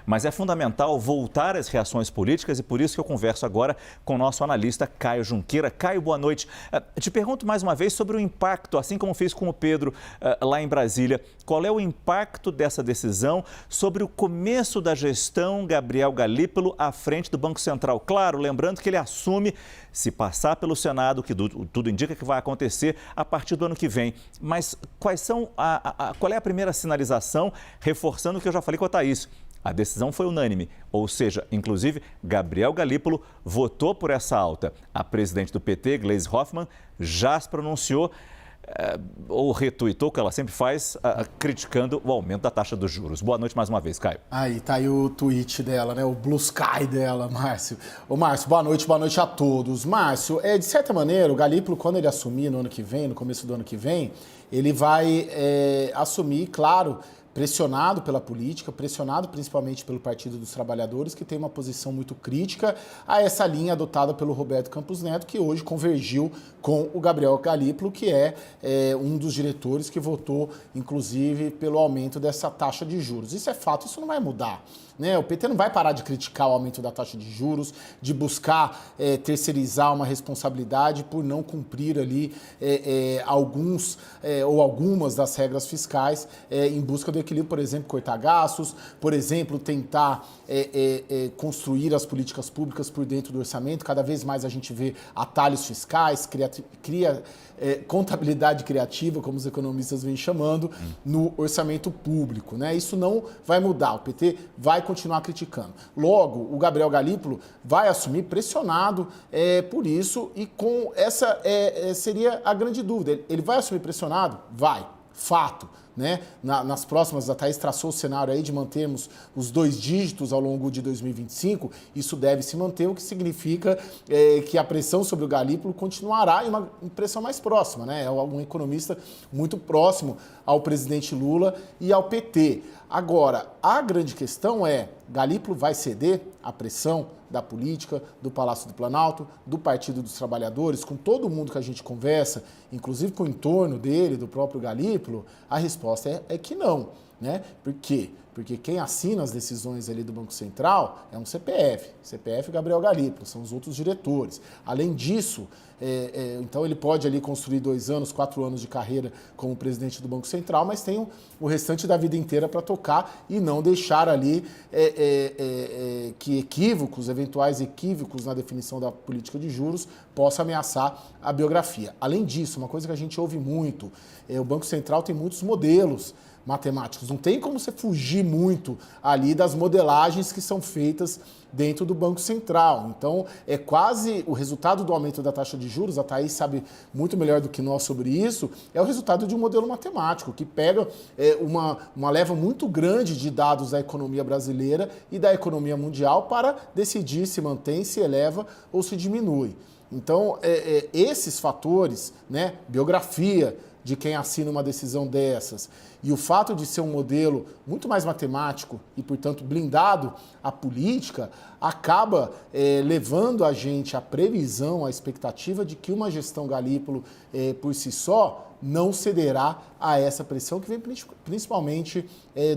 mas é fundamental voltar às reações políticas e por isso que eu converso agora com o nosso analista Caio Junqueira. Caio, boa noite. Te pergunto mais uma vez sobre o impacto, assim como fiz com o Pedro lá em Brasília, qual é o impacto dessa decisão sobre o começo da gestão Gabriel Galípolo à frente do Banco Central? Claro, lembrando que ele assume, se passar pelo Senado, que tudo indica que vai acontecer a partir do ano que vem. Mas qual é a primeira sinalização, reforçando o que eu já falei com a Thaís? A decisão foi unânime, ou seja, inclusive, Gabriel Galípolo votou por essa alta. A presidente do PT, Gleisi Hoffmann, já se pronunciou ou retuitou, que ela sempre faz, criticando o aumento da taxa dos juros. Boa noite mais uma vez, Caio. Aí, tá aí o tweet dela, né? O Blue Sky dela, Márcio. Ô, Márcio, boa noite a todos. Márcio, de certa maneira, o Galípolo, quando ele assumir no ano que vem, no começo do ano que vem, ele vai assumir, claro, pressionado pela política, pressionado principalmente pelo Partido dos Trabalhadores, que tem uma posição muito crítica a essa linha adotada pelo Roberto Campos Neto, que hoje convergiu com o Gabriel Galípolo, que é um dos diretores que votou, inclusive, pelo aumento dessa taxa de juros. Isso é fato, isso não vai mudar. O PT não vai parar de criticar o aumento da taxa de juros, de buscar terceirizar uma responsabilidade por não cumprir ali alguns ou algumas das regras fiscais em busca do equilíbrio, por exemplo, cortar gastos, por exemplo, tentar construir as políticas públicas por dentro do orçamento. Cada vez mais a gente vê atalhos fiscais, cria contabilidade criativa, como os economistas vêm chamando, no orçamento público. Isso não vai mudar, o PT vai continuar criticando. Logo, o Gabriel Galípolo vai assumir pressionado por isso e com essa seria a grande dúvida. Ele vai assumir pressionado? Vai, fato. Nas próximas, a Thaís traçou o cenário aí de mantermos os 2 dígitos ao longo de 2025, isso deve se manter, o que significa que a pressão sobre o Galípolo continuará em uma pressão mais próxima, É um economista muito próximo ao presidente Lula e ao PT. Agora, a grande questão Galípolo vai ceder à pressão da política, do Palácio do Planalto, do Partido dos Trabalhadores, com todo mundo que a gente conversa, inclusive com o entorno dele, do próprio Galípolo? A resposta é que não, Por quê? Porque quem assina as decisões ali do Banco Central é um CPF Gabriel Galípolo, são os outros diretores. Além disso, então ele pode ali construir 2 anos, 4 anos de carreira como presidente do Banco Central, mas tem o restante da vida inteira para tocar e não deixar ali que eventuais equívocos na definição da política de juros possa ameaçar a biografia. Além disso, uma coisa que a gente ouve muito, o Banco Central tem muitos modelos matemáticos. Não tem como você fugir muito ali das modelagens que são feitas dentro do Banco Central. Então, é quase o resultado do aumento da taxa de juros, a Thaís sabe muito melhor do que nós sobre isso, é o resultado de um modelo matemático que pega uma leva muito grande de dados da economia brasileira e da economia mundial para decidir se mantém, se eleva ou se diminui. Então, esses fatores, biografia de quem assina uma decisão dessas, e o fato de ser um modelo muito mais matemático e, portanto, blindado à política, acaba levando a gente à previsão, à expectativa de que uma gestão Galípolo, por si só, não cederá a essa pressão que vem principalmente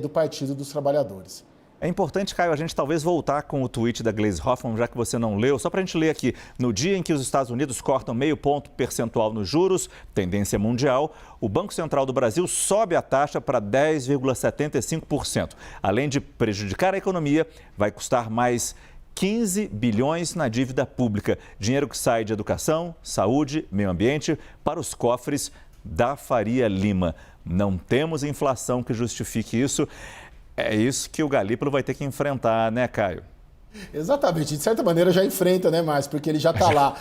do Partido dos Trabalhadores. É importante, Caio, a gente talvez voltar com o tweet da Gleisi Hoffmann, já que você não leu, só para a gente ler aqui. No dia em que os Estados Unidos cortam 0,5 ponto percentual nos juros, tendência mundial, o Banco Central do Brasil sobe a taxa para 10,75%. Além de prejudicar a economia, vai custar mais 15 bilhões na dívida pública. Dinheiro que sai de educação, saúde, meio ambiente, para os cofres da Faria Lima. Não temos inflação que justifique isso. É isso que o Galípolo vai ter que enfrentar, Caio? Exatamente, de certa maneira já enfrenta, Márcio, porque ele já está lá.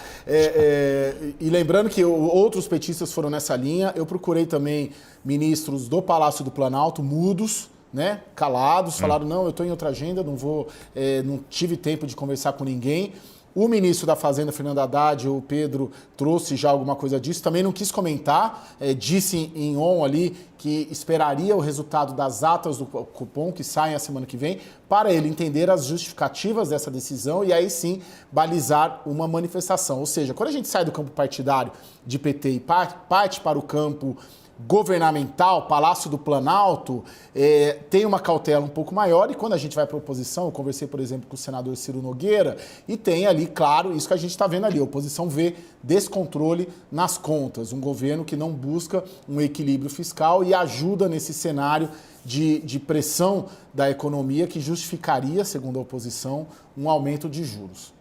E lembrando que outros petistas foram nessa linha, eu procurei também ministros do Palácio do Planalto, mudos, calados, falaram, não, eu estou em outra agenda, não tive tempo de conversar com ninguém. O ministro da Fazenda, Fernando Haddad, o Pedro, trouxe já alguma coisa disso, também não quis comentar, disse em on ali que esperaria o resultado das atas do cupom que saem a semana que vem, para ele entender as justificativas dessa decisão e aí sim balizar uma manifestação. Ou seja, quando a gente sai do campo partidário de PT e parte para o campo governamental, Palácio do Planalto, tem uma cautela um pouco maior, e quando a gente vai para a oposição, eu conversei, por exemplo, com o senador Ciro Nogueira, e tem ali, claro, isso que a gente está vendo ali, a oposição vê descontrole nas contas, um governo que não busca um equilíbrio fiscal e ajuda nesse cenário de pressão da economia que justificaria, segundo a oposição, um aumento de juros.